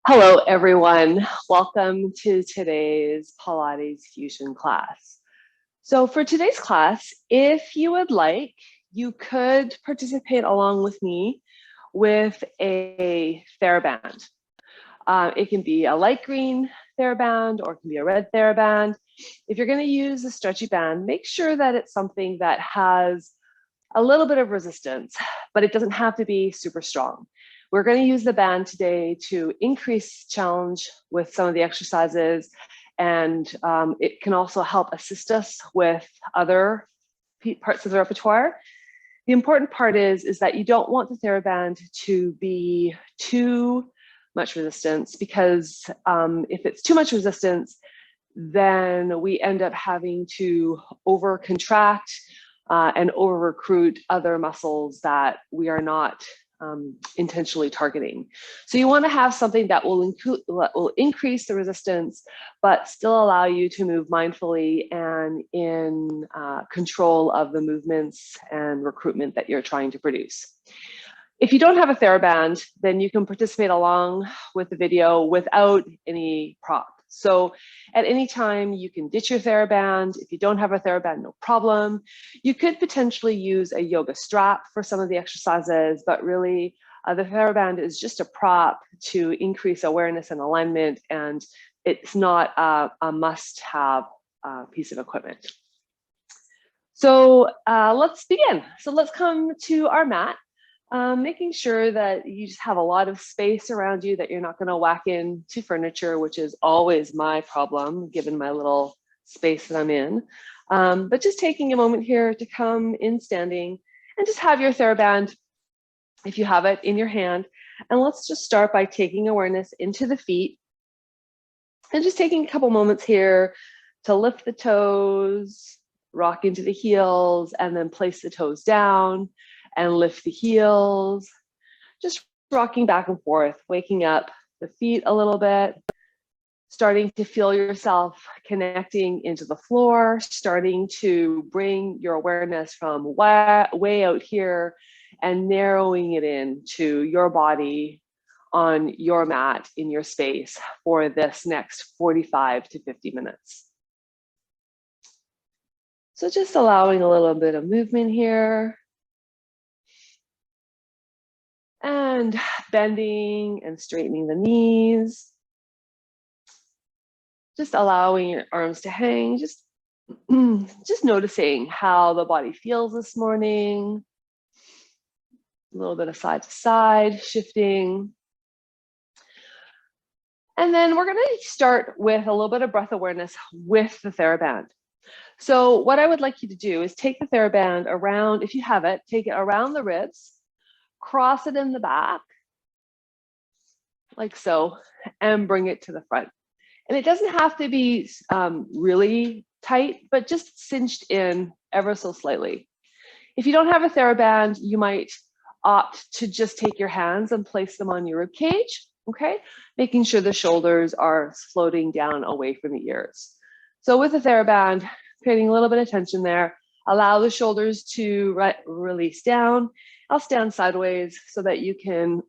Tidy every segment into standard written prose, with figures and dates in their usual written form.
Hello, everyone. Welcome to today's Pilates Fusion class. So for today's class, if you would like, you could participate along with me with a Theraband. It can be a light green Theraband or it can be a red Theraband. If you're going to use a stretchy band, make sure that it's something that has a little bit of resistance, but it doesn't have to be super strong. We're going to use the band today to increase challenge with some of the exercises, and it can also help assist us with other parts of the repertoire. The important part is that you don't want the Theraband to be too much resistance, because if it's too much resistance, then we end up having to over contract and over recruit other muscles that we are not intentionally targeting. So you want to have something that will increase the resistance, but still allow you to move mindfully and in control of the movements and recruitment that you're trying to produce. If you don't have a Theraband, then you can participate along with the video without any prop. So at any time you can ditch your Theraband. If you don't have a Theraband, no problem. You could potentially use a yoga strap for some of the exercises, but really the Theraband is just a prop to increase awareness and alignment, and it's not a must-have piece of equipment. So let's begin. So let's come to our mat. Making sure that you just have a lot of space around you, that you're not going to whack into furniture, which is always my problem given my little space that I'm in. But just taking a moment here to come in standing and just have your Theraband, if you have it, in your hand. And let's just start by taking awareness into the feet and just taking a couple moments here to lift the toes, rock into the heels, and then place the toes down and lift the heels, just rocking back and forth, waking up the feet a little bit, starting to feel yourself connecting into the floor, starting to bring your awareness from way out here and narrowing it in to your body on your mat in your space for this next 45 to 50 minutes. So just allowing a little bit of movement here. And bending and straightening the knees. Just allowing your arms to hang, just noticing how the body feels this morning. A little bit of side to side, shifting. And then we're gonna start with a little bit of breath awareness with the Theraband. So what I would like you to do is take the Theraband around, if you have it, take it around the ribs, cross it in the back, like so, and bring it to the front. And it doesn't have to be really tight, but just cinched in ever so slightly. If you don't have a Theraband, you might opt to just take your hands and place them on your rib cage, okay? Making sure the shoulders are floating down away from the ears. So with a Theraband, creating a little bit of tension there, allow the shoulders to release down. I'll stand sideways so that you can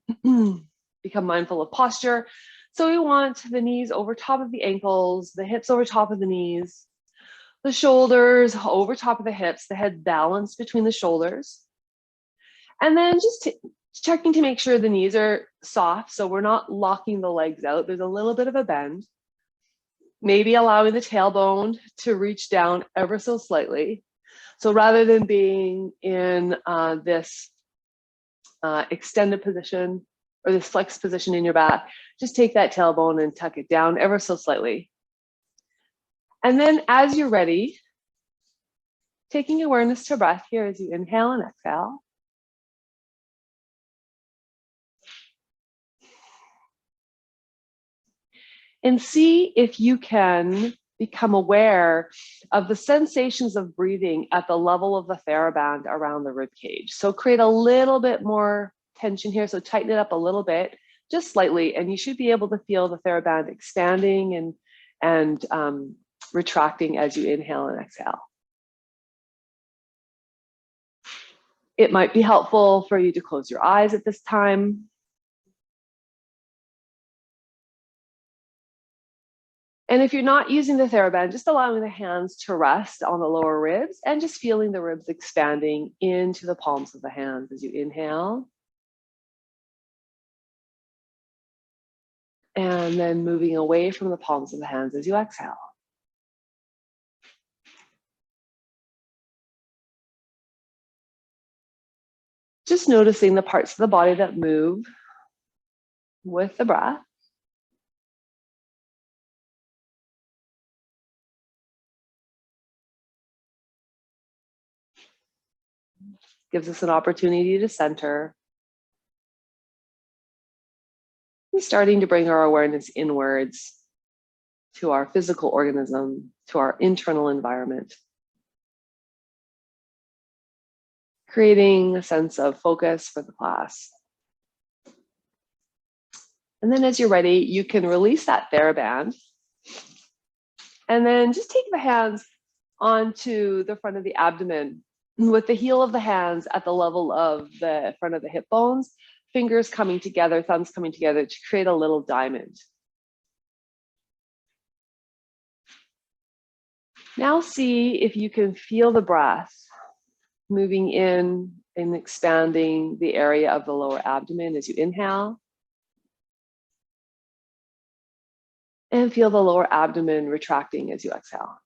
become mindful of posture. So we want the knees over top of the ankles, the hips over top of the knees, the shoulders over top of the hips, the head balanced between the shoulders. And then just checking to make sure the knees are soft, so we're not locking the legs out. There's a little bit of a bend. Maybe allowing the tailbone to reach down ever so slightly. So rather than being in this extended position or this flexed position in your back, just take that tailbone and tuck it down ever so slightly. And then as you're ready, taking awareness to breath here as you inhale and exhale. And see if you can become aware of the sensations of breathing at the level of the Theraband around the rib cage. So create a little bit more tension here. So tighten it up a little bit, just slightly, and you should be able to feel the Theraband expanding and retracting as you inhale and exhale. It might be helpful for you to close your eyes at this time. And if you're not using the Theraband, just allowing the hands to rest on the lower ribs and just feeling the ribs expanding into the palms of the hands as you inhale. And then moving away from the palms of the hands as you exhale. Just noticing the parts of the body that move with the breath. Gives us an opportunity to center. And starting to bring our awareness inwards to our physical organism, to our internal environment. Creating a sense of focus for the class. And then as you're ready, you can release that Theraband. And then just take the hands onto the front of the abdomen with the heel of the hands at the level of the front of the hip bones, fingers coming together, thumbs coming together to create a little diamond. Now see if you can feel the breath moving in and expanding the area of the lower abdomen as you inhale. And feel the lower abdomen retracting as you exhale.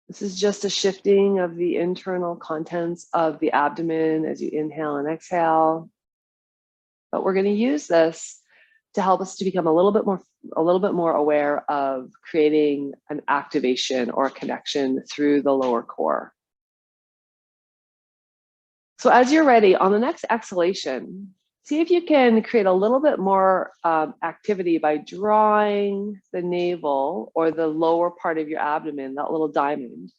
This is just a shifting of the internal contents of the abdomen as you inhale and exhale. But we're going to use this to help us to become a little bit more aware of creating an activation or a connection through the lower core. So as you're ready, on the next exhalation, see if you can create a little bit more activity by drawing the navel or the lower part of your abdomen, that little diamond,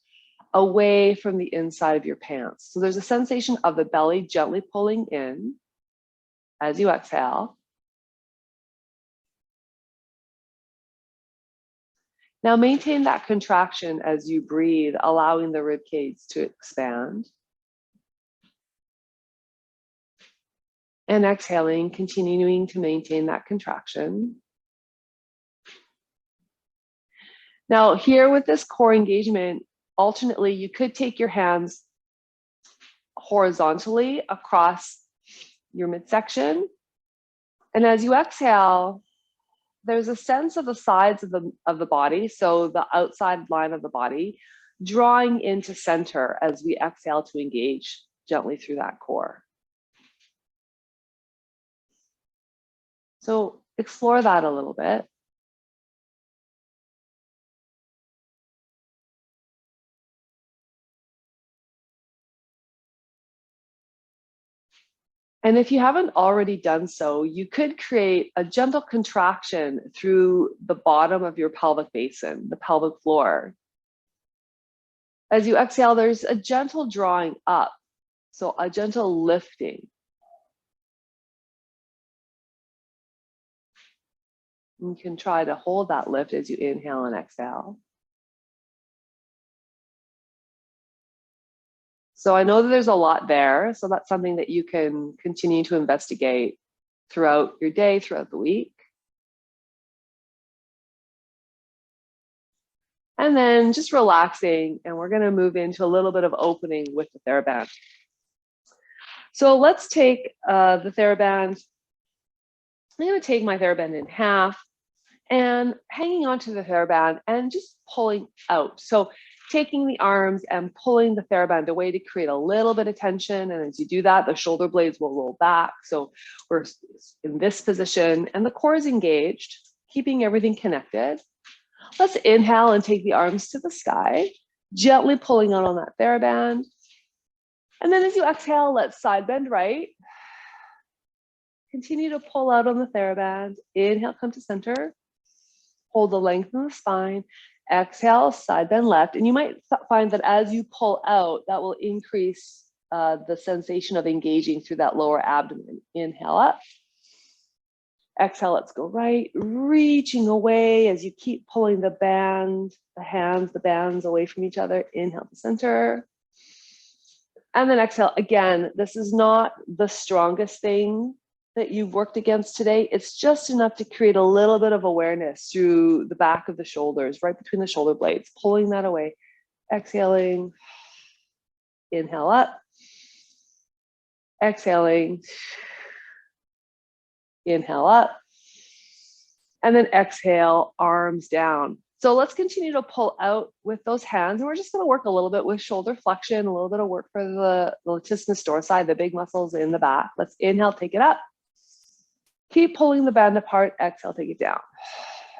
away from the inside of your pants. So there's a sensation of the belly gently pulling in as you exhale. Now maintain that contraction as you breathe, allowing the rib cage to expand. And exhaling, continuing to maintain that contraction. Now here with this core engagement, alternately, you could take your hands horizontally across your midsection. And as you exhale, there's a sense of the sides of the body, so the outside line of the body, drawing into center as we exhale to engage gently through that core. So explore that a little bit. And if you haven't already done so, you could create a gentle contraction through the bottom of your pelvic basin, the pelvic floor. As you exhale, there's a gentle drawing up, so a gentle lifting. You can try to hold that lift as you inhale and exhale. So I know that there's a lot there, so that's something that you can continue to investigate throughout your day, throughout the week. And then just relaxing, and we're gonna move into a little bit of opening with the Theraband. So let's take the Theraband. I'm gonna take my Theraband in half and hanging onto the Theraband and just pulling out. So taking the arms and pulling the Theraband away to create a little bit of tension. And as you do that, the shoulder blades will roll back. So we're in this position and the core is engaged, keeping everything connected. Let's inhale and take the arms to the sky, gently pulling out on that Theraband. And then as you exhale, let's side bend right. Continue to pull out on the Theraband. Inhale, come to center. Hold the length in the spine. Exhale, side bend left. And you might find that as you pull out, that will increase the sensation of engaging through that lower abdomen. Inhale up. Exhale, let's go right. Reaching away as you keep pulling the band, the hands, the bands away from each other. Inhale to center. And then exhale. Again, this is not the strongest thing that you've worked against today, it's just enough to create a little bit of awareness through the back of the shoulders, right between the shoulder blades, pulling that away. Exhaling, inhale up. Exhaling, inhale up. And then exhale, arms down. So let's continue to pull out with those hands. And we're just going to work a little bit with shoulder flexion, a little bit of work for the latissimus dorsi, the big muscles in the back. Let's inhale, take it up. Keep pulling the band apart. Exhale, take it down.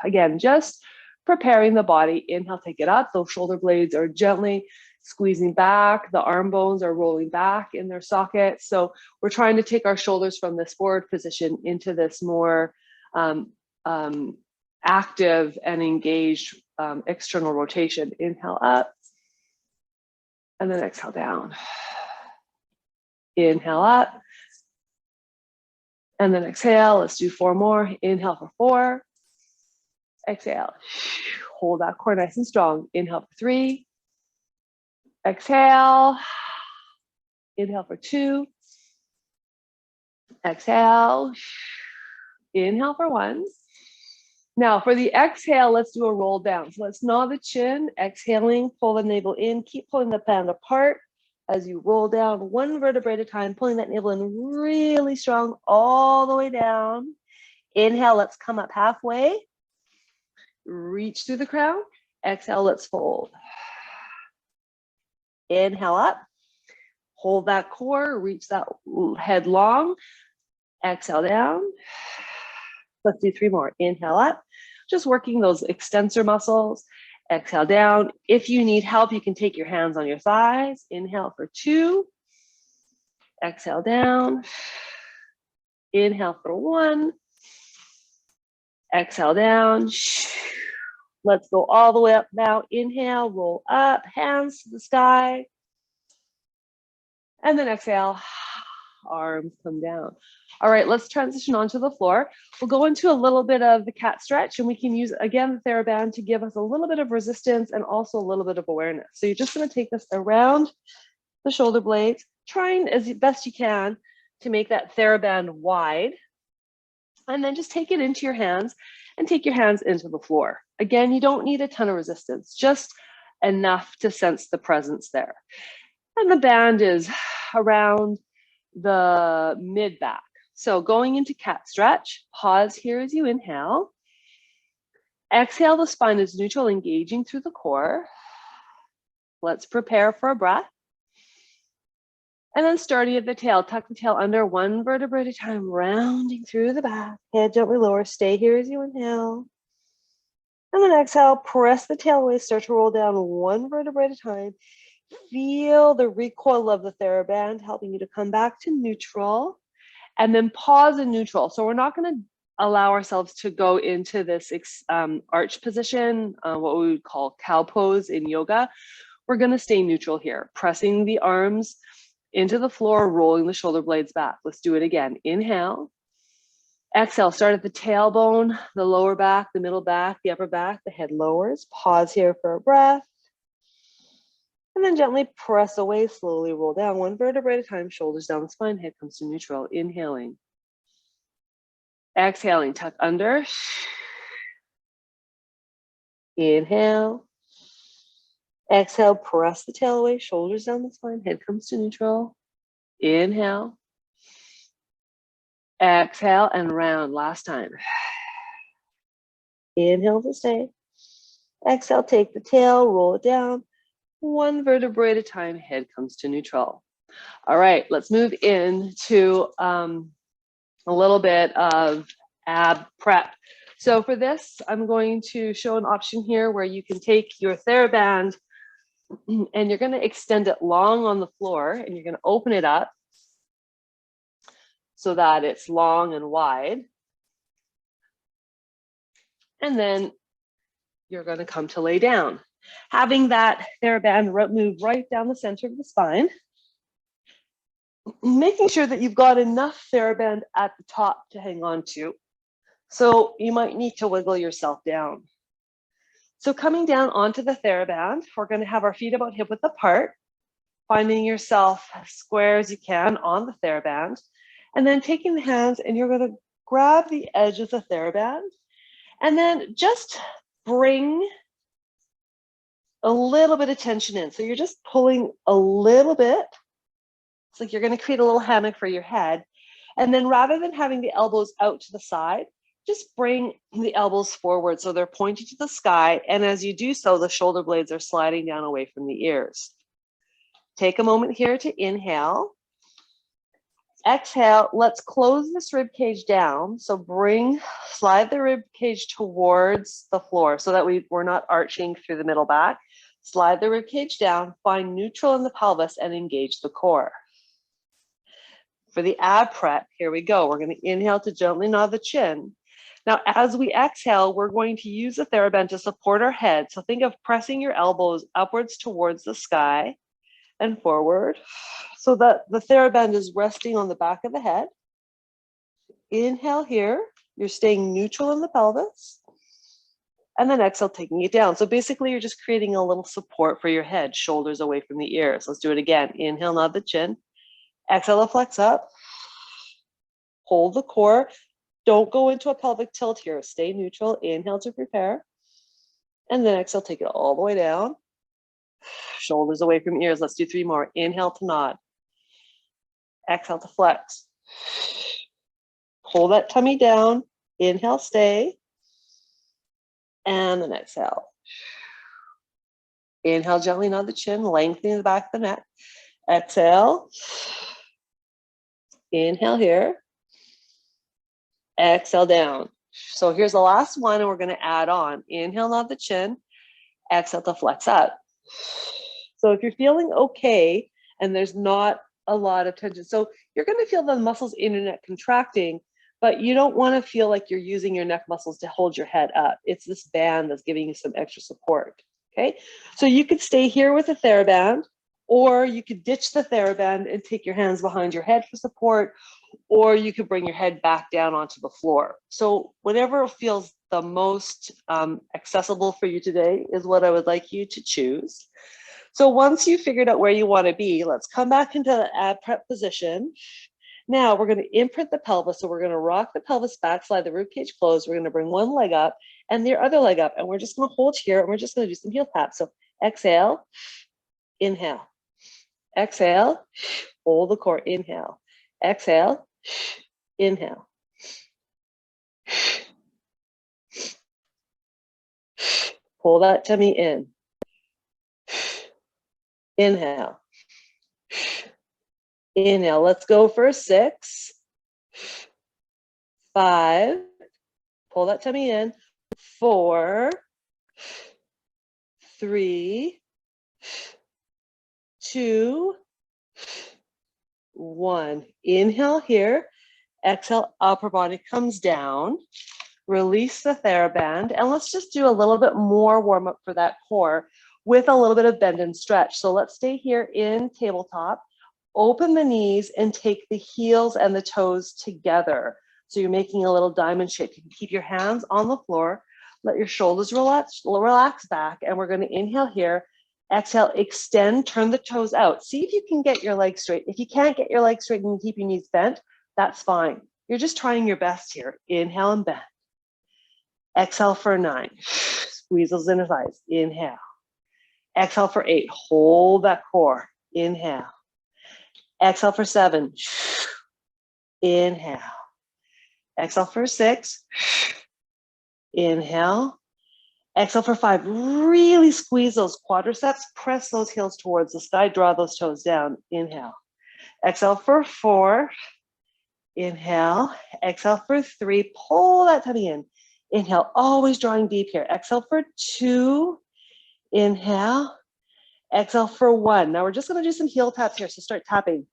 Again, just preparing the body. Inhale, take it up. Those shoulder blades are gently squeezing back. The arm bones are rolling back in their sockets. So we're trying to take our shoulders from this forward position into this more active and engaged external rotation. Inhale up, and then exhale down. Inhale up, and then exhale. Let's do 4 more. Inhale for 4. Exhale. Hold that core nice and strong. Inhale for 3. Exhale. Inhale for 2. Exhale. Inhale for 1. Now for the exhale, let's do a roll down. So let's gnaw the chin, exhaling, pull the navel in, keep pulling the band apart as you roll down 1 vertebrae at a time, pulling that navel in really strong all the way down. Inhale, let's come up halfway. Reach through the crown. Exhale, let's fold. Inhale up. Hold that core, reach that head long. Exhale down. Let's do 3 more. Inhale up. Just working those extensor muscles. Exhale down. If you need help, you can take your hands on your thighs. Inhale for 2. Exhale down. Inhale for 1. Exhale down. Let's go all the way up now. Inhale, roll up, hands to the sky. And then exhale, arms come down. All right, let's transition onto the floor. We'll go into a little bit of the cat stretch, and we can use, again, the Theraband to give us a little bit of resistance and also a little bit of awareness. So you're just gonna take this around the shoulder blades, trying as best you can to make that Theraband wide. And then just take it into your hands and take your hands into the floor. Again, you don't need a ton of resistance, just enough to sense the presence there. And the band is around the mid back. So going into cat stretch, pause here as you inhale. Exhale, the spine is neutral, engaging through the core. Let's prepare for a breath. And then starting at the tail, tuck the tail under 1 vertebrae at a time, rounding through the back. Head gently lower, stay here as you inhale. And then exhale, press the tail away, start to roll down 1 vertebrae at a time. Feel the recoil of the Theraband helping you to come back to neutral, and then pause in neutral. So we're not going to allow ourselves to go into this arch position, what we would call cow pose in yoga. We're going to stay neutral here, pressing the arms into the floor, rolling the shoulder blades back. Let's do it again. Inhale. Exhale, start at the tailbone, the lower back, the middle back, the upper back, the head lowers. Pause here for a breath. And then gently press away, slowly roll down 1 vertebrae at a time, shoulders down the spine, head comes to neutral. Inhaling. Exhaling, tuck under. Inhale. Exhale, press the tail away, shoulders down the spine, head comes to neutral. Inhale. Exhale and round, last time. Inhale to stay. Exhale, take the tail, roll it down. 1 vertebrae at a time, head comes to neutral. All right, let's move into a little bit of ab prep. So for this, I'm going to show an option here where you can take your Theraband and you're going to extend it long on the floor, and you're going to open it up so that it's long and wide. And then you're going to come to lay down. Having that Theraband move right down the center of the spine, making sure that you've got enough Theraband at the top to hang on to. So you might need to wiggle yourself down. So coming down onto the Theraband, we're going to have our feet about hip width apart, finding yourself as square as you can on the Theraband. And then taking the hands, and you're going to grab the edge of the Theraband, and then just bring a little bit of tension in. So you're just pulling a little bit. It's like you're going to create a little hammock for your head. And then rather than having the elbows out to the side, just bring the elbows forward so they're pointing to the sky. And as you do so, the shoulder blades are sliding down away from the ears. Take a moment here to inhale. Exhale, let's close this rib cage down. So slide the rib cage towards the floor so that we're not arching through the middle back. Slide the rib cage down, find neutral in the pelvis, and engage the core. For the ab prep, here we go. We're going to inhale to gently nod the chin. Now, as we exhale, we're going to use the Theraband to support our head. So think of pressing your elbows upwards towards the sky and forward so that the Theraband is resting on the back of the head. Inhale here. You're staying neutral in the pelvis. And then exhale, taking it down. So basically, you're just creating a little support for your head, shoulders away from the ears. Let's do it again. Inhale, nod the chin. Exhale to flex up. Hold the core. Don't go into a pelvic tilt here. Stay neutral. Inhale to prepare. And then exhale, take it all the way down. Shoulders away from ears. Let's do 3 more. Inhale to nod. Exhale to flex. Pull that tummy down. Inhale, stay. And then exhale. Inhale, gently nod the chin, lengthening the back of the neck. Exhale. Inhale here. Exhale down. So here's the last one, and we're going to add on. Inhale, nod the chin. Exhale to flex up. So if you're feeling okay and there's not a lot of tension, so you're going to feel the muscles in your neck contracting, but you don't want to feel like you're using your neck muscles to hold your head up. It's this band that's giving you some extra support. Okay, so you could stay here with the Theraband, or you could ditch the Theraband and take your hands behind your head for support, or you could bring your head back down onto the floor. So whatever feels the most accessible for you today is what I would like you to choose. So once you've figured out where you want to be, let's come back into the ab prep position. Now we're going to imprint the pelvis. So we're going to rock the pelvis back, slide the rib cage closed. We're going to bring one leg up and the other leg up. And we're just going to hold here, and we're just going to do some heel taps. So exhale, inhale, exhale, hold the core, inhale, exhale, inhale. Pull that tummy in. Inhale. Inhale. Let's go for 6, 5. Pull that tummy in. 4, 3, 2, 1. Inhale here. Exhale, upper body comes down. Release the Theraband. And let's just do a little bit more warm up for that core with a little bit of bend and stretch. So let's stay here in tabletop. Open the knees and take the heels and the toes together. So you're making a little diamond shape. You can keep your hands on the floor. Let your shoulders relax back. And we're going to inhale here. Exhale, extend, turn the toes out. See if you can get your legs straight. If you can't get your legs straight and you keep your knees bent, that's fine. You're just trying your best here. Inhale and bend. Exhale for 9. Squeeze those inner thighs. Inhale. Exhale for 8. Hold that core. Inhale. Exhale for 7. Inhale. Exhale for 6. Inhale. Exhale for 5. Really squeeze those quadriceps. Press those heels towards the sky. Draw those toes down. Inhale. Exhale for 4. Inhale. Exhale for 3. Pull that tummy in. Inhale. Always drawing deep here. Exhale for 2. Inhale. Exhale for 1. Now we're just going to do some heel taps here. So start tapping.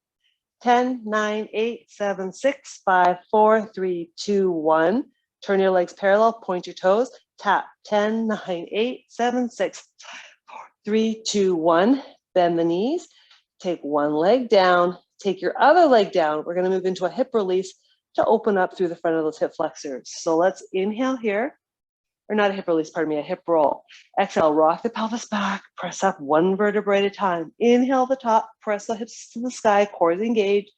10, 9, 8, 7, 6, 5, 4, 3, 2, 1. Turn your legs parallel. Point your toes. Tap. 10, 9, 8, 7, 6, 5, 4, 3, 2, 1. Bend the knees. Take one leg down. Take your other leg down. We're going to move into a hip release to open up through the front of those hip flexors. So let's inhale here. or not a hip release, pardon me, a hip roll. Exhale, rock the pelvis back, press up one vertebrae at a time. Inhale the top, press the hips to the sky, core engaged,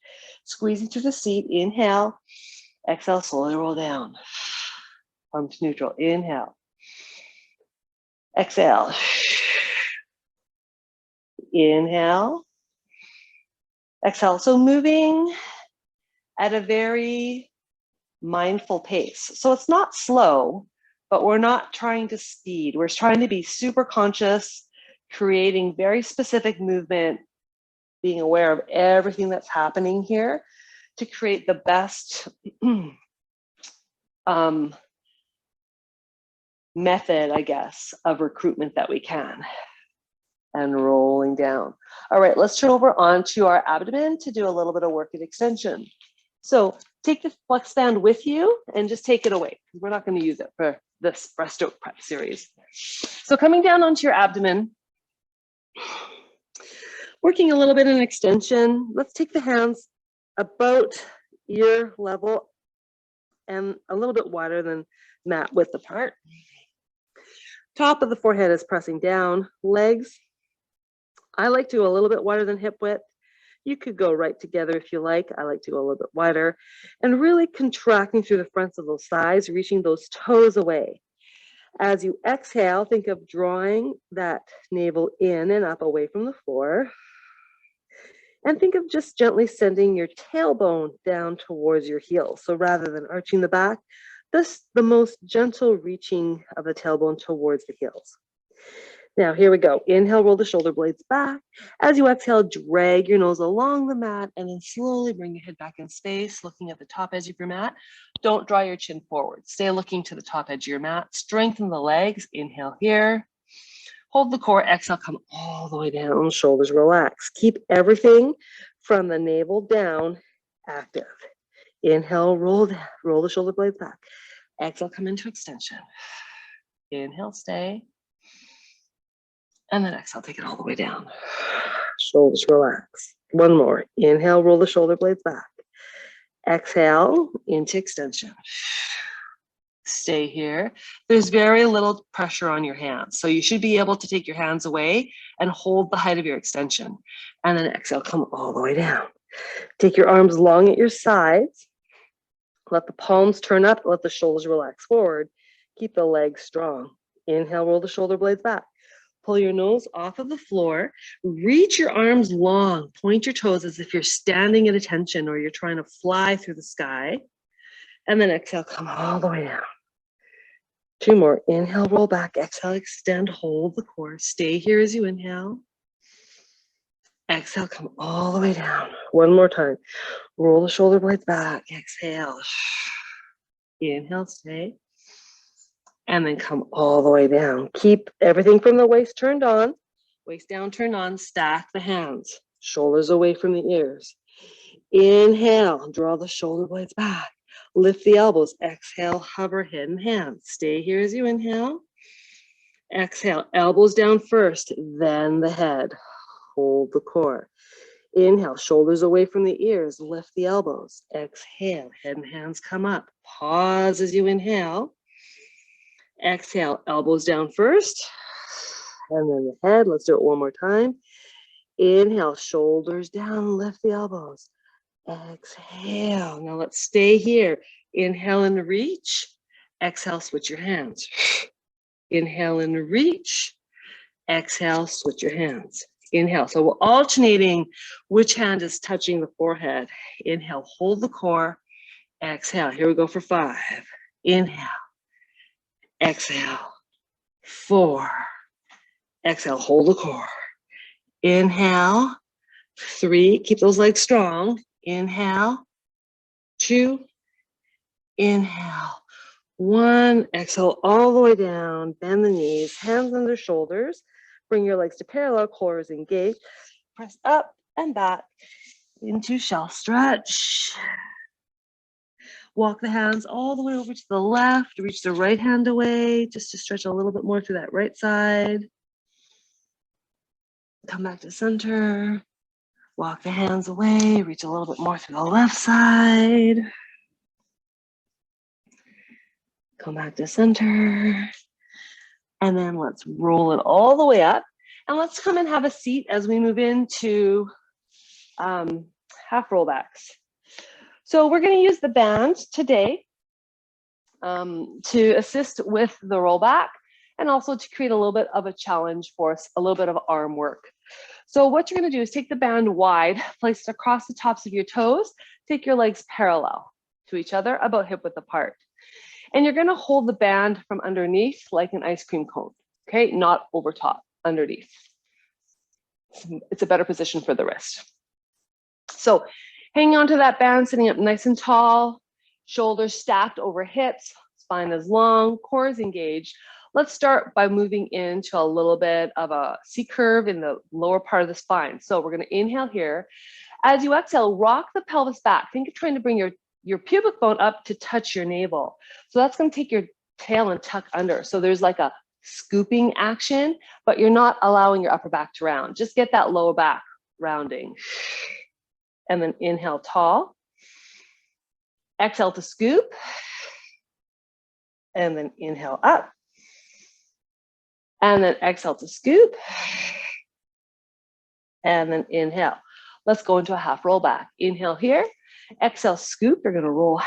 squeezing through the seat. Inhale, exhale, slowly roll down. Come to neutral, inhale. Exhale. Inhale. Exhale. So moving at a very mindful pace. So it's not slow, but we're not trying to speed. We're trying to be super conscious, creating very specific movement, being aware of everything that's happening here to create the best method, I guess, of recruitment that we can. And rolling down. All right, let's turn over onto our abdomen to do a little bit of work at extension. So take the flex band with you and just take it away. We're not going to use it for this breaststroke prep series. So coming down onto your abdomen, working a little bit in extension. Let's take the hands about ear level and a little bit wider than mat width apart. Top of the forehead is pressing down. Legs, I like to go a little bit wider than hip width. You could go right together if you like. I like to go a little bit wider and really contracting through the fronts of those thighs, reaching those toes away. As you exhale, think of drawing that navel in and up away from the floor. And think of just gently sending your tailbone down towards your heels. So rather than arching the back, the most gentle reaching of the tailbone towards the heels. Now, here we go. Inhale, roll the shoulder blades back. As you exhale, drag your nose along the mat and then slowly bring your head back in space, looking at the top edge of your mat. Don't draw your chin forward. Stay looking to the top edge of your mat. Strengthen the legs. Inhale here. Hold the core. Exhale, come all the way down. Shoulders relax. Keep everything from the navel down active. Inhale, roll the shoulder blades back. Exhale, come into extension. Inhale, stay. And then exhale, take it all the way down. Shoulders relax. One more. Inhale, roll the shoulder blades back. Exhale, into extension. Stay here. There's very little pressure on your hands. So you should be able to take your hands away and hold the height of your extension. And then exhale, come all the way down. Take your arms long at your sides. Let the palms turn up. Let the shoulders relax forward. Keep the legs strong. Inhale, roll the shoulder blades back. Pull your nose off of the floor, reach your arms long, point your toes as if you're standing at attention or you're trying to fly through the sky. And then exhale, come all the way down. Two more. Inhale, roll back. Exhale, extend, hold the core. Stay here as you inhale. Exhale, come all the way down. One more time. Roll the shoulder blades back. Exhale. Inhale, stay. And then come all the way down. Keep everything from the waist turned on. Waist down, turn on. Stack the hands. Shoulders away from the ears. Inhale, draw the shoulder blades back. Lift the elbows. Exhale, hover head and hands. Stay here as you inhale. Exhale, elbows down first, then the head. Hold the core. Inhale, shoulders away from the ears. Lift the elbows. Exhale, head and hands come up. Pause as you inhale. Exhale, elbows down first, and then the head. Let's do it one more time. Inhale, shoulders down, lift the elbows. Exhale. Now let's stay here. Inhale and reach. Exhale, switch your hands. Inhale and reach. Exhale, switch your hands. Inhale. So we're alternating which hand is touching the forehead. Inhale, hold the core. Exhale. Here we go for 5. Inhale. Exhale, 4. Exhale, hold the core. Inhale, 3. Keep those legs strong. Inhale, 2. Inhale, 1. Exhale all the way down. Bend the knees, hands under shoulders. Bring your legs to parallel, core is engaged. Press up and back into shell stretch. Walk the hands all the way over to the left, reach the right hand away, just to stretch a little bit more through that right side. Come back to center. Walk the hands away, reach a little bit more through the left side. Come back to center. And then let's roll it all the way up. And let's come and have a seat as we move into half rollbacks. So we're going to use the band today to assist with the rollback and also to create a little bit of a challenge for us, a little bit of arm work. So what you're going to do is take the band wide, place it across the tops of your toes, take your legs parallel to each other, about hip width apart. And you're going to hold the band from underneath like an ice cream cone, okay? Not over top, underneath. It's a better position for the wrist. So hanging onto that band, sitting up nice and tall, shoulders stacked over hips, spine is long, core is engaged. Let's start by moving into a little bit of a C curve in the lower part of the spine. So we're going to inhale here. As you exhale, rock the pelvis back. Think of trying to bring your pubic bone up to touch your navel. So that's going to take your tail and tuck under. So there's like a scooping action, but you're not allowing your upper back to round. Just get that lower back rounding. And then inhale tall. Exhale to scoop. And then inhale up. And then exhale to scoop. And then inhale. Let's go into a half roll back. Inhale here. Exhale, scoop. You're going to roll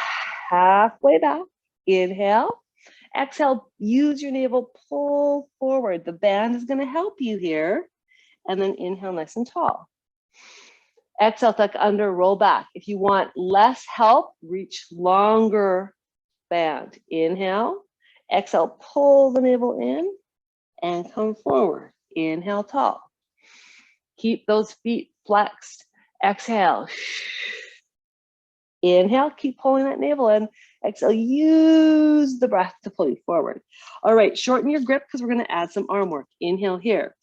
halfway back. Inhale. Exhale, use your navel, pull forward. The band is going to help you here. And then inhale nice and tall. Exhale, tuck under, roll back. If you want less help, reach longer band. Inhale. Exhale, pull the navel in and come forward. Inhale, tall. Keep those feet flexed. Exhale. Inhale, keep pulling that navel in. Exhale, use the breath to pull you forward. All right, shorten your grip because we're going to add some arm work. Inhale here.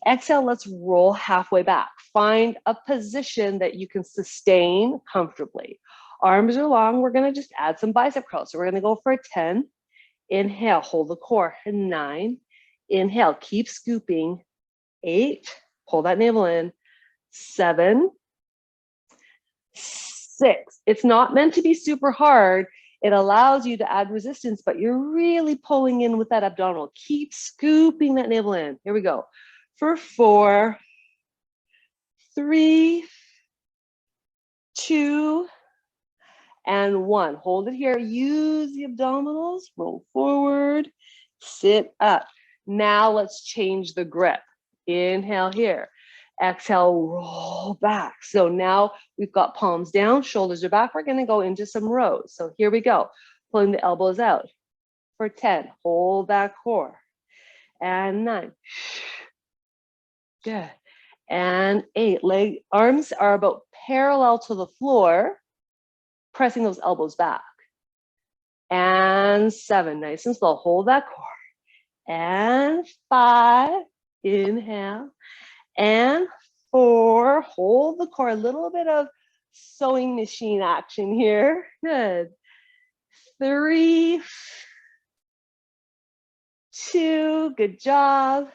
Exhale, let's roll halfway back. Find a position that you can sustain comfortably. Arms are long. We're going to just add some bicep curls. So we're going to go for a 10. Inhale, hold the core. 9. Inhale, keep scooping. 8. Pull that navel in. 7. 6. It's not meant to be super hard. It allows you to add resistance, but you're really pulling in with that abdominal. Keep scooping that navel in. Here we go. For 4, 3, 2, and 1. Hold it here. Use the abdominals. Roll forward. Sit up. Now let's change the grip. Inhale here. Exhale, roll back. So now we've got palms down, shoulders are back. We're going to go into some rows. So here we go. Pulling the elbows out. For 10, hold that core. And 9. Good. And 8. Arms are about parallel to the floor, pressing those elbows back. And 7. Nice and slow. Hold that core. And 5. Inhale. And 4, hold the core, a little bit of sewing machine action here. Good. 3, 2, good job.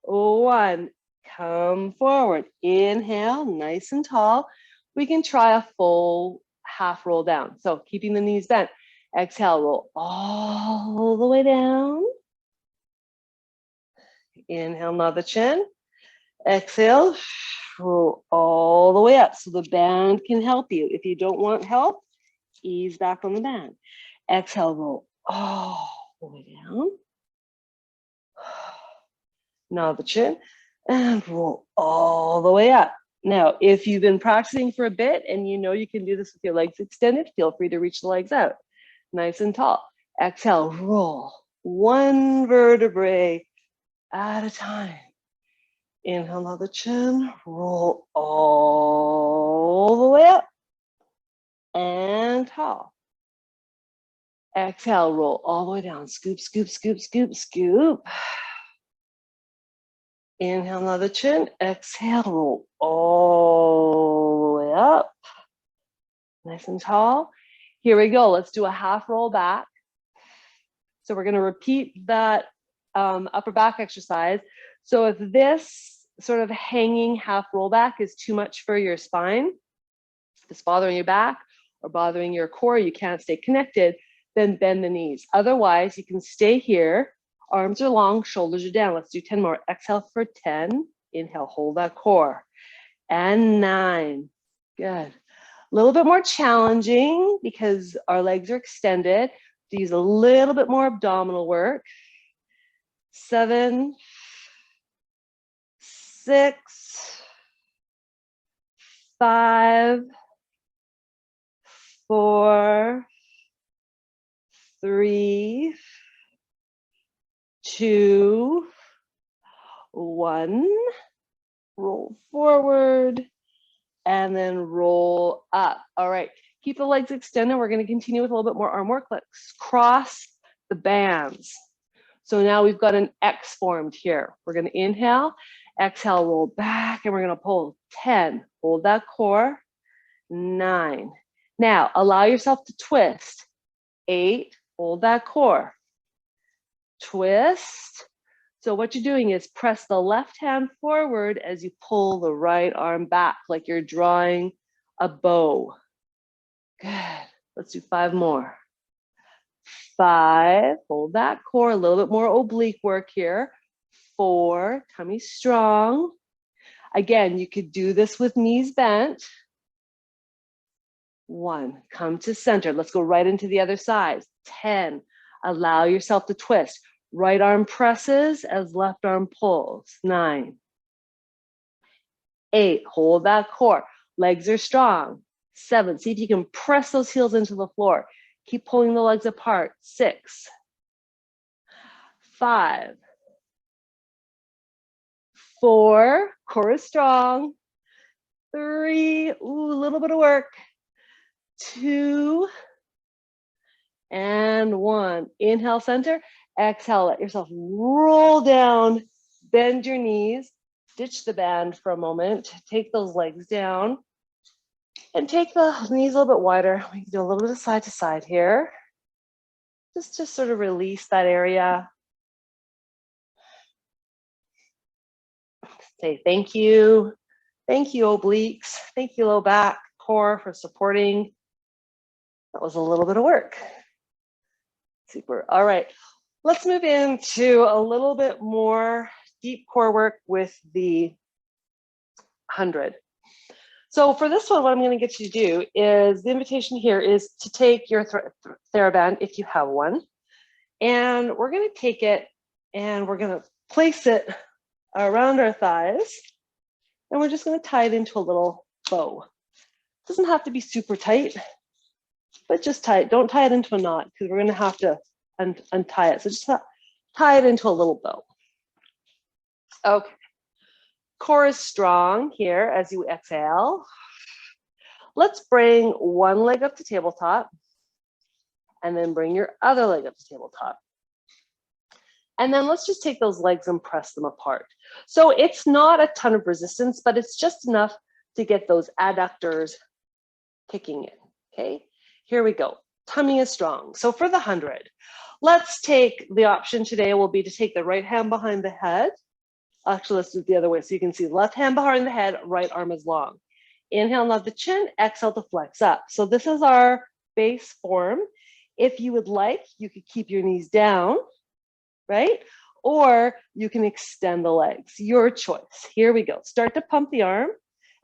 1, come forward. Inhale, nice and tall. We can try a full half roll down. So keeping the knees bent. Exhale, roll all the way down. Inhale, nod the chin. Exhale, roll all the way up so the band can help you. If you don't want help, ease back on the band. Exhale, roll all the way down. Nod the chin and roll all the way up. Now, if you've been practicing for a bit and you know you can do this with your legs extended, feel free to reach the legs out. Nice and tall. Exhale, roll 1 vertebrae at a time. Inhale, nod the chin, roll all the way up and tall. Exhale, roll all the way down. Scoop, scoop, scoop, scoop, scoop. Inhale, nod the chin. Exhale, roll all the way up. Nice and tall. Here we go. Let's do a half roll back. So we're going to repeat that upper back exercise. So if this sort of hanging half roll back is too much for your spine, if it's bothering your back or bothering your core, you can't stay connected, then bend the knees. Otherwise, you can stay here. Arms are long, shoulders are down. Let's do 10 more. Exhale for 10. Inhale, hold that core. And 9. Good. A little bit more challenging because our legs are extended. To use a little bit more abdominal work. 7, 6, 5, 4, 3, 2, 1. Roll forward and then roll up. All right, keep the legs extended. We're going to continue with a little bit more arm work. Let's cross the bands. So now we've got an X formed here. We're going to inhale, exhale, roll back, and we're going to pull 10. Hold that core. 9. Now allow yourself to twist. 8. Hold that core. Twist. So what you're doing is press the left hand forward as you pull the right arm back, like you're drawing a bow. Good. Let's do 5 more. 5, hold that core, a little bit more oblique work here. 4, tummy strong. Again, you could do this with knees bent. 1, come to center. Let's go right into the other side. 10, allow yourself to twist. Right arm presses as left arm pulls. 9, 8, hold that core. Legs are strong. 7, see if you can press those heels into the floor. Keep pulling the legs apart. 6, 5, 4, core is strong. 3, ooh, a little bit of work. 2, and 1. Inhale, center. Exhale, let yourself roll down. Bend your knees. Ditch the band for a moment. Take those legs down. And take the knees a little bit wider. We can do a little bit of side to side here. Just to sort of release that area. Say thank you. Thank you, obliques. Thank you, low back, core, for supporting. That was a little bit of work. Super. All right. Let's move into a little bit more deep core work with the 100. So for this one, what I'm going to get you to do is, the invitation here is to take your Theraband, if you have one, and we're going to take it and we're going to place it around our thighs, and we're just going to tie it into a little bow. It doesn't have to be super tight, but just tie it. Don't tie it into a knot because we're going to have to untie it. So just tie it into a little bow. Okay. Core is strong here as you exhale. Let's bring one leg up to tabletop and then bring your other leg up to tabletop. And then let's just take those legs and press them apart. So it's not a ton of resistance, but it's just enough to get those adductors kicking in, okay? Here we go. Tummy is strong. So for the 100, let's take the option today will be to take the right hand behind the head. Actually, let's do it the other way so you can see left hand behind the head, right arm is long. Inhale, nod the chin, exhale to flex up. So this is our base form. If you would like, you could keep your knees down, right? Or you can extend the legs, your choice. Here we go. Start to pump the arm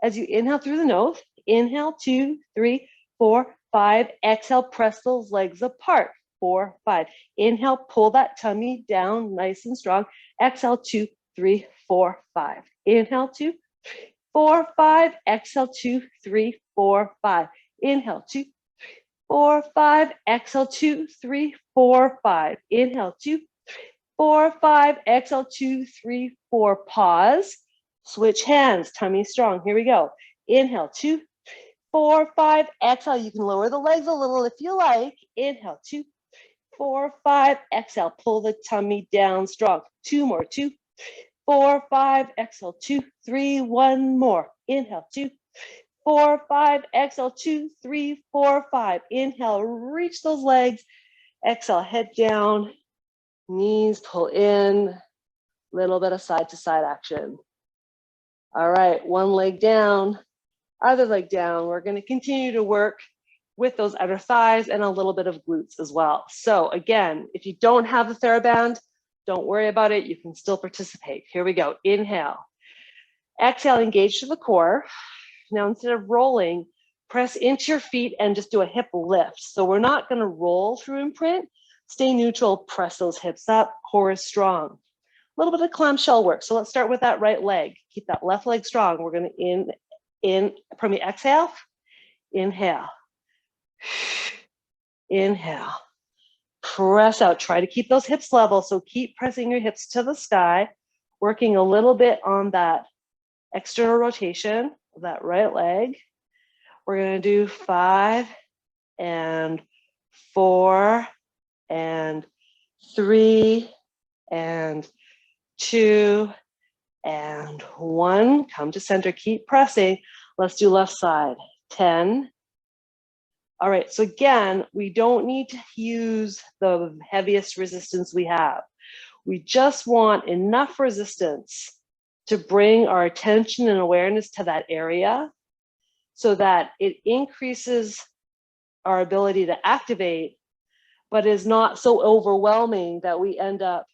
as you inhale through the nose. Inhale, 2, 3, 4, 5. Exhale, press those legs apart. 4, 5. Inhale, pull that tummy down nice and strong. Exhale, 2, 3, 4, 5. Inhale, 2, 3, 4, 5. Exhale, 2, 3, 4, 5. Inhale, 2, 3, 4, 5. Exhale, 2, 3, 4, 5. Inhale, 2, 3, 4, 5. Exhale, 2, 3, 4. Pause. Switch hands. Tummy strong. Here we go. Inhale, 2, 3, 4, 5. Exhale. You can lower the legs a little if you like. Inhale, 2, 3, 4, 5. Exhale. Pull the tummy down strong. 2 more. 2, 3, 4, 5. Exhale. 2, 3. 1 more. Inhale. 2, 3, 4, 5. Exhale. 2, 3, 4, 5. Inhale. Reach those legs. Exhale. Head down. Knees pull in. Little bit of side to side action. All right. One leg down. Other leg down. We're going to continue to work with those outer thighs and a little bit of glutes as well. So again, if you don't have the Theraband, don't worry about it. You can still participate. Here we go. Inhale. Exhale, engage to the core. Now, instead of rolling, press into your feet and just do a hip lift. So we're not going to roll through imprint. Stay neutral, press those hips up, core is strong. A little bit of clamshell work. So let's start with that right leg. Keep that left leg strong. We're going to exhale, inhale, inhale, press out. Try to keep those hips level. So keep pressing your hips to the sky, working a little bit on that external rotation of that right leg. We're going to do 5 and 4 and 3 and 2 and 1. Come to center, keep pressing. Let's do left side. 10. All right, so again, we don't need to use the heaviest resistance we have. We just want enough resistance to bring our attention and awareness to that area so that it increases our ability to activate, but is not so overwhelming that we end up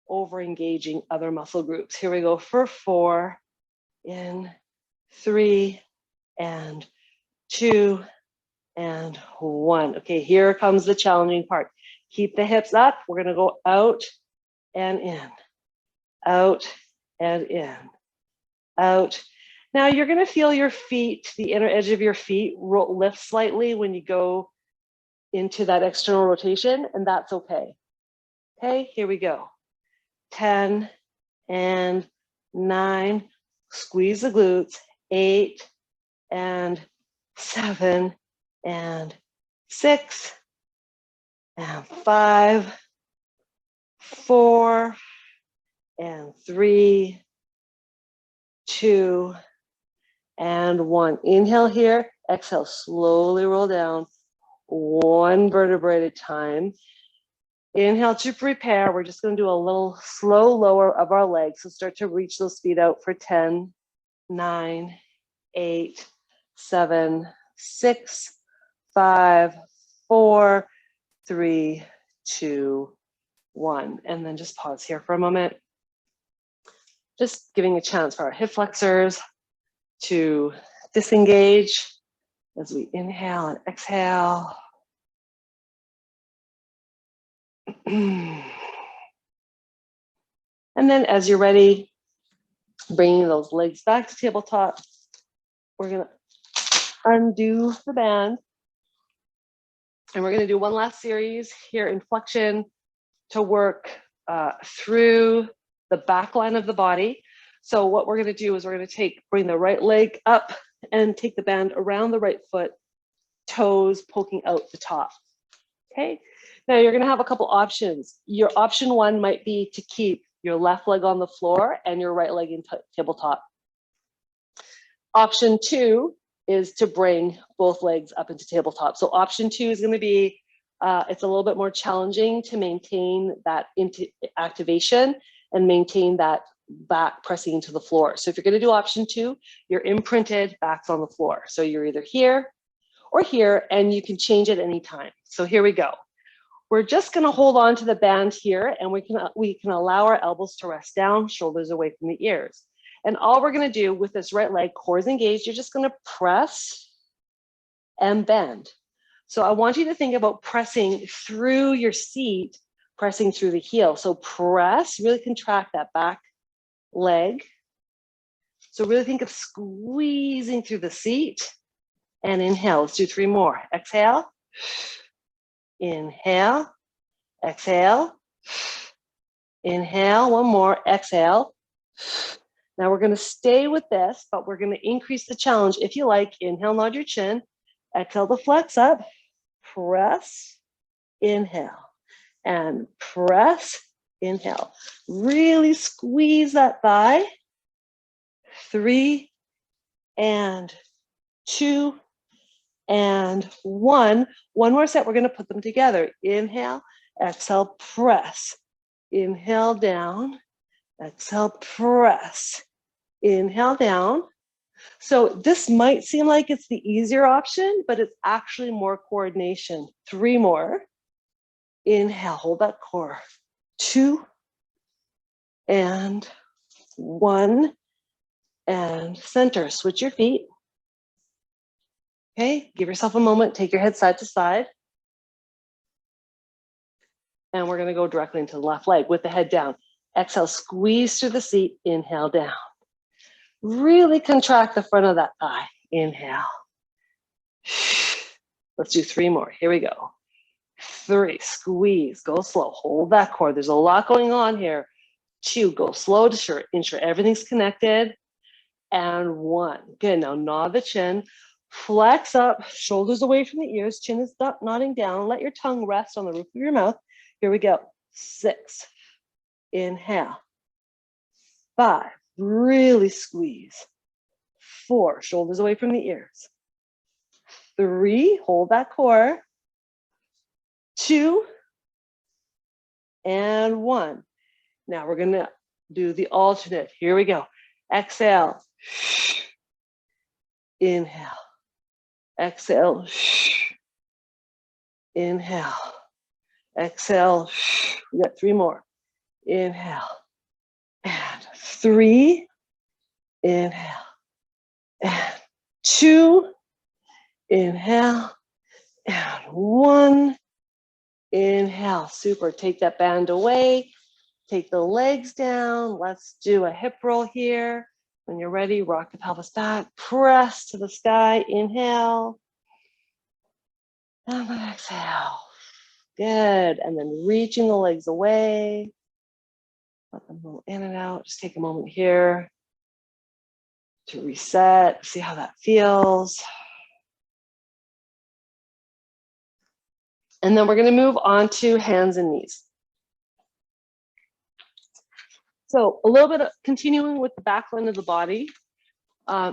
over-engaging other muscle groups. Here we go for 4, in 3 and 2 and 1. Okay, here comes the challenging part. Keep the hips up. We're going to go out and in, out and in, out. Now you're going to feel your feet, the inner edge of your feet lift slightly when you go into that external rotation, and that's okay. Okay, here we go. 10 and 9, squeeze the glutes, 8 and 7 and 6 and 5, 4 and 3, 2 and 1. Inhale here, exhale, slowly roll down, 1 vertebrae at a time. Inhale to prepare. We're just going to do a little slow lower of our legs. So start to reach those feet out for 10, 9, 8, 7, 6, 5, 4, 3, 2, 1. And then just pause here for a moment. Just giving a chance for our hip flexors to disengage as we inhale and exhale. And then as you're ready, bringing those legs back to tabletop, we're going to undo the band. And we're going to do one last series here in flexion to work through the back line of the body. So what we're going to do is we're going to bring the right leg up and take the band around the right foot, toes poking out the top. Okay. Now you're going to have a couple options. Your option 1 might be to keep your left leg on the floor and your right leg in tabletop. Option 2 is to bring both legs up into tabletop. So option 2 is going to be, it's a little bit more challenging to maintain that activation and maintain that back pressing into the floor. So if you're going to do option 2, you're imprinted, back's on the floor. So you're either here or here, and you can change at any time. So here we go. We're just going to hold on to the band here, and we can allow our elbows to rest down, shoulders away from the ears. And all we're going to do with this right leg, core is engaged, you're just going to press and bend. So I want you to think about pressing through your seat, pressing through the heel. So press, really contract that back leg. So really think of squeezing through the seat and inhale. Let's do 3 more. Exhale, inhale, exhale, inhale, 1 more, exhale. Now we're going to stay with this, but we're going to increase the challenge. If you like, inhale, nod your chin, exhale to flex up, press, inhale, and press, inhale. Really squeeze that thigh. 3 and 2 and 1. One more set, we're going to put them together. Inhale, exhale, press. Inhale down, exhale, press. Inhale down. So this might seem like it's the easier option, but it's actually more coordination. 3 more. Inhale, hold that core. 2 and 1 and center. Switch your feet. Okay, give yourself a moment. Take your head side to side. And we're gonna go directly into the left leg with the head down. Exhale, squeeze through the seat. Inhale, down. Really contract the front of that thigh. Inhale. Let's do 3 more. Here we go. 3, squeeze, go slow. Hold that core. There's a lot going on here. 2, go slow to ensure everything's connected. And 1. Good, now nod the chin. Flex up, shoulders away from the ears. Chin is not nodding down. Let your tongue rest on the roof of your mouth. Here we go. 6, inhale. 5, really squeeze. 4, shoulders away from the ears. 3, hold that core. 2, and 1. Now we're gonna do the alternate. Here we go. Exhale. Inhale. Exhale. Inhale. Exhale. We got 3 more. Inhale. And 3. Inhale. And 2. Inhale. And 1. Inhale. Super. Take that band away. Take the legs down. Let's do a hip roll here. When you're ready, rock the pelvis back. Press to the sky. Inhale. And then exhale. Good. And then reaching the legs away. Let them move in and out. Just take a moment here to reset. See how that feels. And then we're going to move on to hands and knees. So a little bit of continuing with the back line of the body.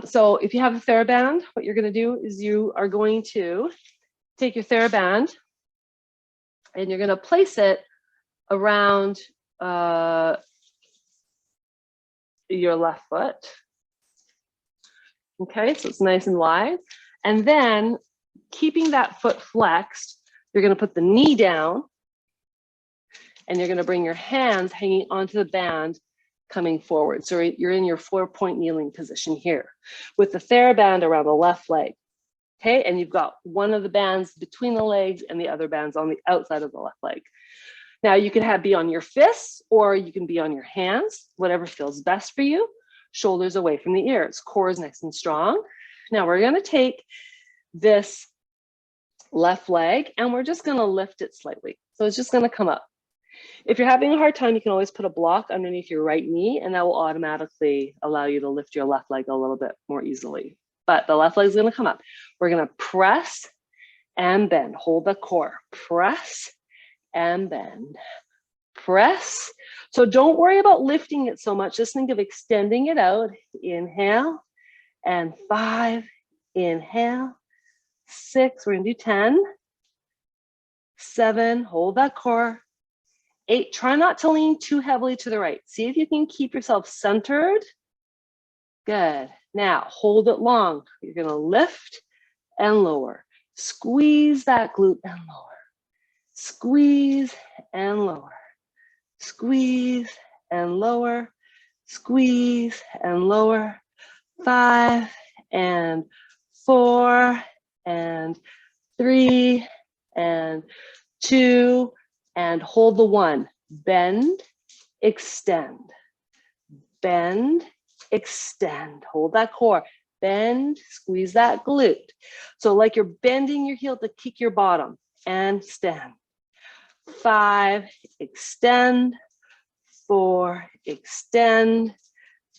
So if you have a Theraband, what you're going to do is you are going to take your Theraband and you're going to place it around your left foot. Okay, so it's nice and wide. And then keeping that foot flexed, you're going to put the knee down and you're going to bring your hands hanging onto the band coming forward. So you're in your 4-point kneeling position here with the Theraband around the left leg. Okay, and you've got one of the bands between the legs and the other bands on the outside of the left leg. Now you can be on your fists or you can be on your hands, whatever feels best for you. Shoulders away from the ears, core is nice and strong. Now we're going to take this left leg and we're just going to lift it slightly. So it's just going to come up. If you're having a hard time, you can always put a block underneath your right knee and that will automatically allow you to lift your left leg a little bit more easily. But the left leg is going to come up. We're going to press and bend. Hold the core. Press and bend. Press. So don't worry about lifting it so much. Just think of extending it out. Inhale and 5. Inhale. 6. We're going to do 10. 7. Hold that core. 8. Try not to lean too heavily to the right. See if you can keep yourself centered. Good. Now hold it long. You're going to lift and lower. Squeeze that glute and lower. Squeeze and lower. Squeeze and lower. Squeeze and lower. 5 and 4 and 3 and 2 and hold the 1. Bend, extend. Bend, extend. Hold that core. Bend, squeeze that glute. So like you're bending your heel to kick your bottom and stand. 5, extend. 4, extend.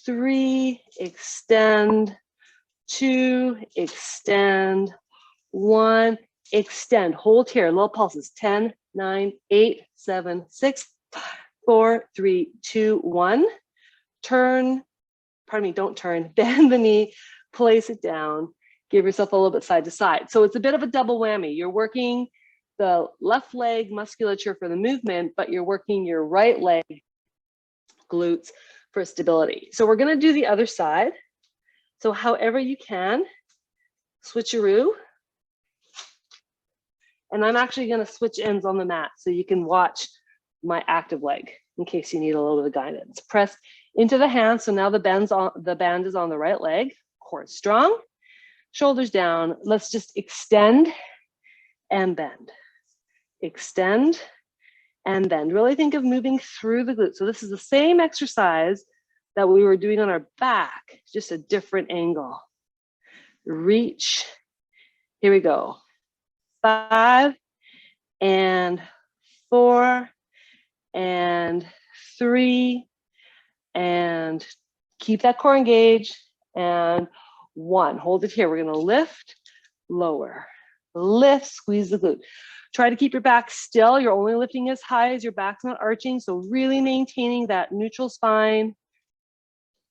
3, extend. 2, extend. 1, extend. Hold here. Little pulses. 10, 9, 8, 7, 6, 5, 4, 3, 2, 1. Turn. Pardon me, don't turn. Bend the knee. Place it down. Give yourself a little bit side to side. So it's a bit of a double whammy. You're working the left leg musculature for the movement, but you're working your right leg glutes for stability. So we're going to do the other side. So however you can, switcheroo. And I'm actually gonna switch ends on the mat so you can watch my active leg in case you need a little bit of guidance. Press into the hand. So now the band is on the right leg, core strong, shoulders down. Let's just extend and bend. Extend and bend. Really think of moving through the glutes. So this is the same exercise that we were doing on our back, just a different angle. Reach. Here we go. 5 and 4 and 3 and keep that core engaged, and 1. Hold it here. We're going to lift, lower, lift, squeeze the glute. Try to keep your back still. You're only lifting as high as your back's not arching. So really maintaining that neutral spine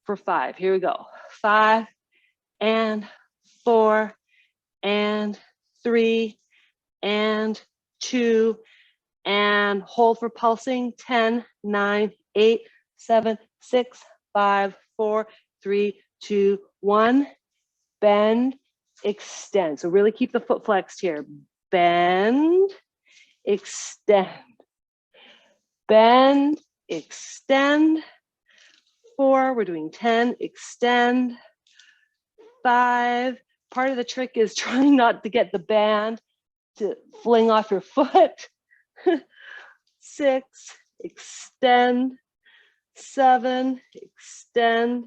for 5. Here we go. 5 and 4 and 3 and 2 and hold for pulsing. 10, 9, 8, 7, 6, 5, 4, 3, 2, 1. Bend, extend. So really keep the foot flexed here. Bend, extend. Bend, extend. 4, we're doing 10, extend. 5, part of the trick is trying not to get the band to fling off your foot. 6, extend. 7, extend.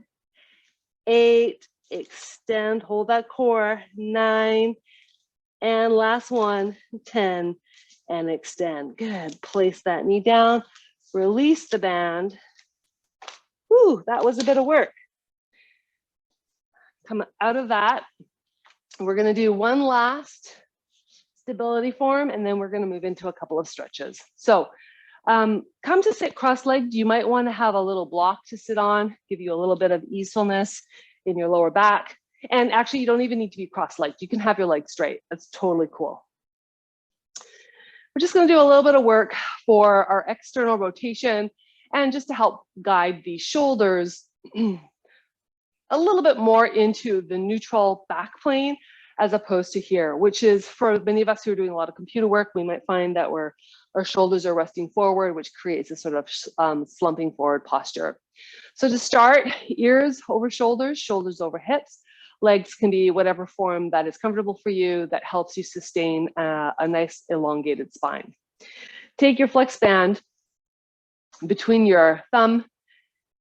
8, extend, hold that core. 9, and last one, 10, and extend. Good, place that knee down, release the band. Whew, that was a bit of work. Come out of that, we're gonna do one last stability form, and then we're gonna move into a couple of stretches. So come to sit cross-legged. You might wanna have a little block to sit on, give you a little bit of easefulness in your lower back. And actually, you don't even need to be cross-legged. You can have your legs straight. That's totally cool. We're just gonna do a little bit of work for our external rotation and just to help guide the shoulders a little bit more into the neutral back plane as opposed to here, which is for many of us who are doing a lot of computer work, we might find that our shoulders are resting forward, which creates a sort of slumping forward posture. So to start, ears over shoulders, shoulders over hips. Legs can be whatever form that is comfortable for you that helps you sustain a nice elongated spine. Take your flex band between your thumb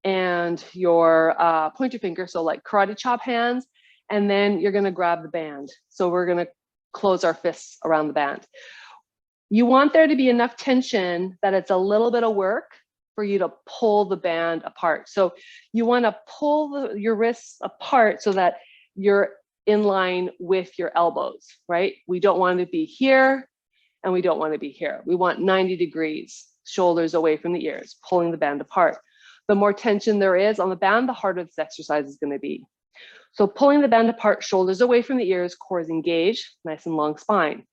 and your pointer finger, so like karate chop hands, and then you're gonna grab the band. So we're gonna close our fists around the band. You want there to be enough tension that it's a little bit of work for you to pull the band apart. So you wanna pull your wrists apart so that you're in line with your elbows, right? We don't want to be here and we don't want to be here. We want 90 degrees, shoulders away from the ears, pulling the band apart. The more tension there is on the band, the harder this exercise is going to be. So pulling the band apart, shoulders away from the ears, core is engaged, nice and long spine.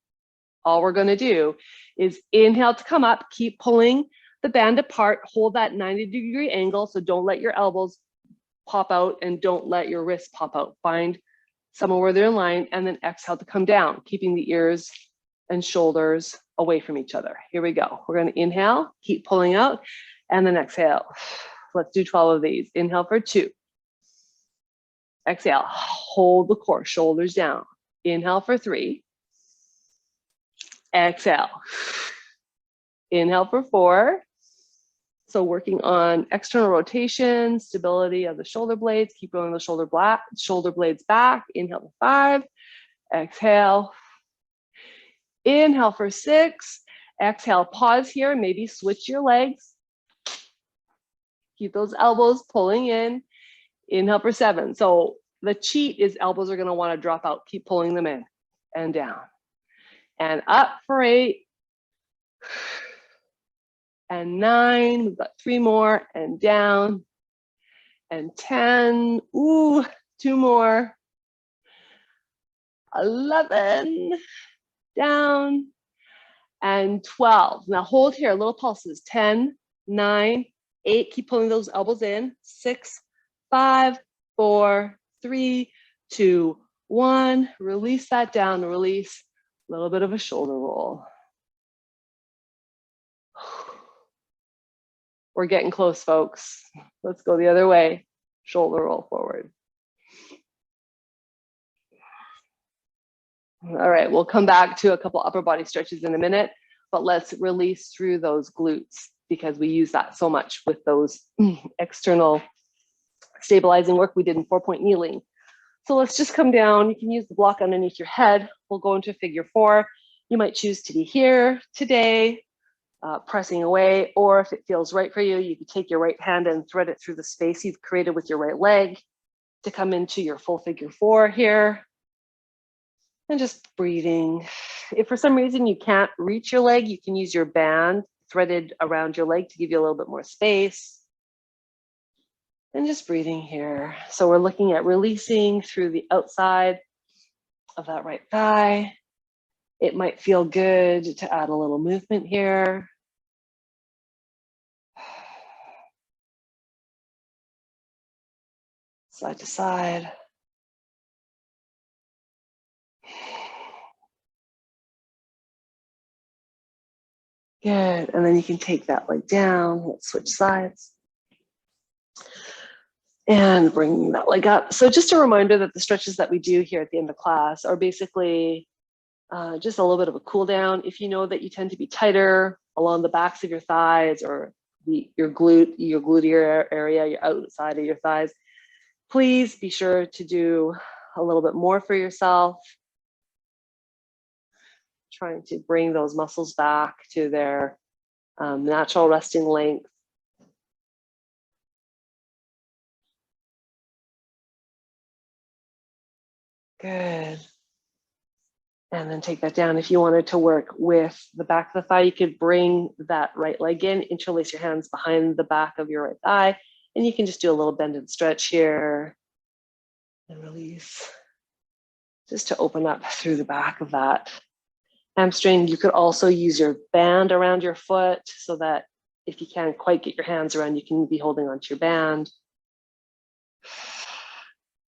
All we're going to do is inhale to come up, keep pulling the band apart, hold that 90-degree angle, so don't let your elbows pop out and don't let your wrists pop out. Find somewhere where they're in line, and then exhale to come down, keeping the ears and shoulders away from each other. Here we go. We're going to inhale, keep pulling out, and then exhale. Let's do 12 of these. Inhale for 2. Exhale, hold the core, shoulders down. Inhale for 3. Exhale. Inhale for 4. So working on external rotation, stability of the shoulder blades, keep rolling the shoulder blades back. Inhale for 5, exhale. Inhale for 6, exhale, pause here, maybe switch your legs. Keep those elbows pulling in. Inhale for 7. So the cheat is elbows are gonna wanna drop out. Keep pulling them in and down. And up for 8. And 9, we've got 3 more, and down, and 10, ooh, 2 more, 11, down, and 12. Now hold here, little pulses, 10, 9, 8, keep pulling those elbows in, 6, 5, 4, 3, 2, 1. Release that down, release. A little bit of a shoulder roll. We're getting close, folks. Let's go the other way. Shoulder roll forward. All right, we'll come back to a couple upper body stretches in a minute, but let's release through those glutes because we use that so much with those external stabilizing work we did in 4-point kneeling. So let's just come down. You can use the block underneath your head. We'll go into figure 4. You might choose to be here today, pressing away, or if it feels right for you, you can take your right hand and thread it through the space you've created with your right leg to come into your full figure 4 here. And just breathing. If for some reason you can't reach your leg, you can use your band threaded around your leg to give you a little bit more space. And just breathing here. So we're looking at releasing through the outside of that right thigh. It might feel good to add a little movement here. Side to side. Good, and then you can take that leg down. Let's switch sides. And bring that leg up. So just a reminder that the stretches that we do here at the end of class are basically just a little bit of a cool down. If you know that you tend to be tighter along the backs of your thighs or your gluteal area, your outside of your thighs, please be sure to do a little bit more for yourself. Trying to bring those muscles back to their natural resting length. Good. And then take that down. If you wanted to work with the back of the thigh, you could bring that right leg in, interlace your hands behind the back of your right thigh, and you can just do a little bend and stretch here and release, just to open up through the back of that hamstring. You could also use your band around your foot so that if you can't quite get your hands around, you can be holding onto your band.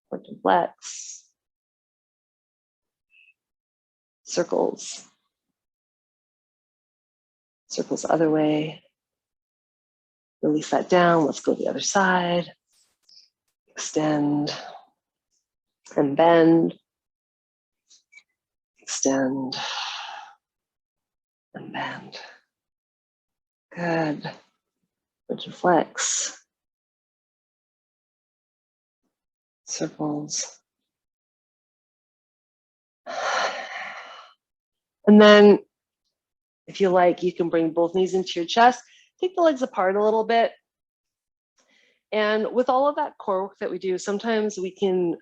Point and flex. Circles. Circles the other way. Release that down. Let's go the other side. Extend and bend. Extend and bend. Good. Bridge and flex. Circles. And then if you like, you can bring both knees into your chest. Take the legs apart a little bit. And with all of that core work that we do, sometimes we can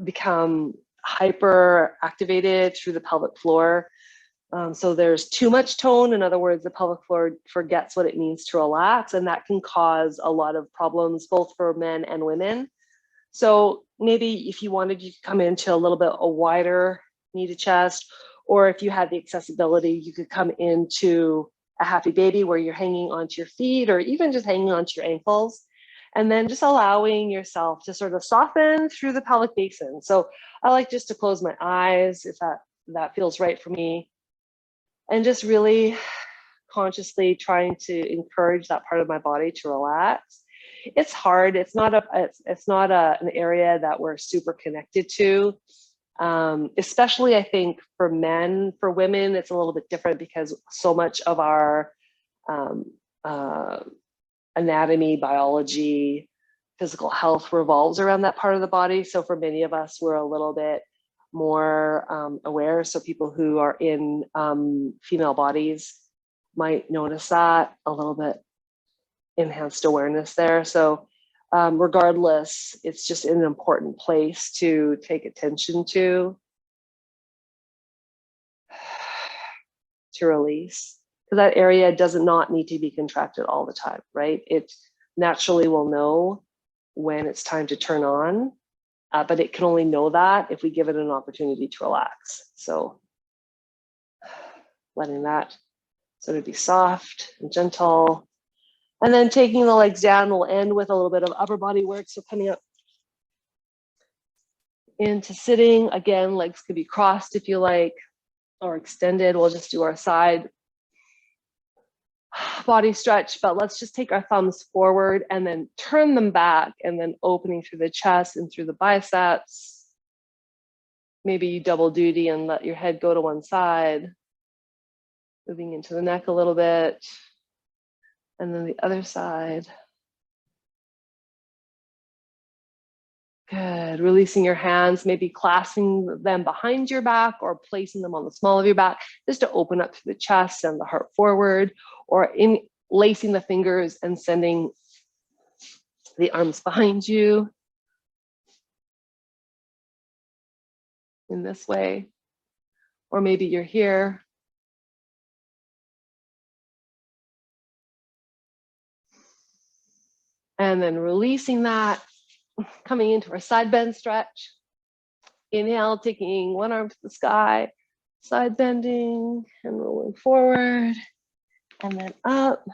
become hyper activated through the pelvic floor. So there's too much tone. In other words, the pelvic floor forgets what it means to relax, and that can cause a lot of problems both for men and women. So maybe if you wanted, you could come into a little bit a wider knee to chest, or if you had the accessibility, you could come into a happy baby where you're hanging onto your feet or even just hanging onto your ankles, and then just allowing yourself to sort of soften through the pelvic basin. So I like just to close my eyes if that feels right for me, and just really consciously trying to encourage that part of my body to relax. It's hard. It's not an area that we're super connected to. Especially I think for men. For women, it's a little bit different because so much of our anatomy, biology, physical health revolves around that part of the body. So for many of us, we're a little bit more aware. So people who are in female bodies might notice that a little bit enhanced awareness there. So regardless, it's just an important place to take attention to release, because that area does not need to be contracted all the time, right? It naturally will know when it's time to turn on, but it can only know that if we give it an opportunity to relax. So letting that sort of be soft and gentle. And then taking the legs down, we'll end with a little bit of upper body work. So coming up into sitting. Again, legs could be crossed if you like, or extended. We'll just do our side body stretch, but let's just take our thumbs forward and then turn them back, and then opening through the chest and through the biceps. Maybe you double duty and let your head go to one side, moving into the neck a little bit, and then the other side. Good. Releasing your hands, maybe clasping them behind your back or placing them on the small of your back, just to open up through the chest and the heart forward, or lacing the fingers and sending the arms behind you in this way. Or maybe you're here. And then releasing that, coming into our side bend stretch. Inhale, taking one arm to the sky, side bending and rolling forward, and then up.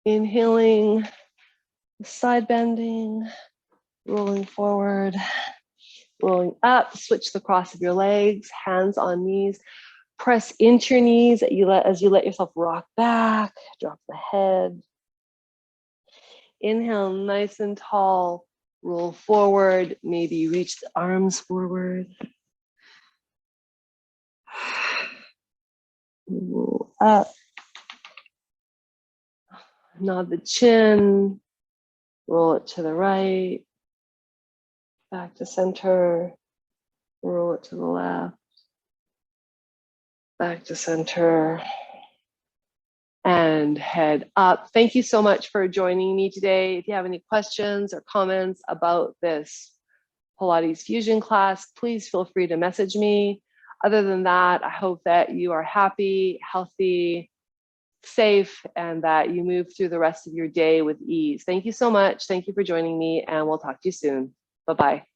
Inhaling, side bending, rolling forward, rolling up. Switch the cross of your legs, hands on knees. Press into your knees as you let yourself rock back, drop the head. Inhale, nice and tall, roll forward, maybe reach the arms forward. Roll up, nod the chin, roll it to the right, back to center, roll it to the left, back to center, and head up. Thank you so much for joining me today. If you have any questions or comments about this Pilates Fusion class, please feel free to message me. Other than that, I hope that you are happy, healthy, safe, and that you move through the rest of your day with ease. Thank you so much. Thank you for joining me, and we'll talk to you soon. Bye-bye.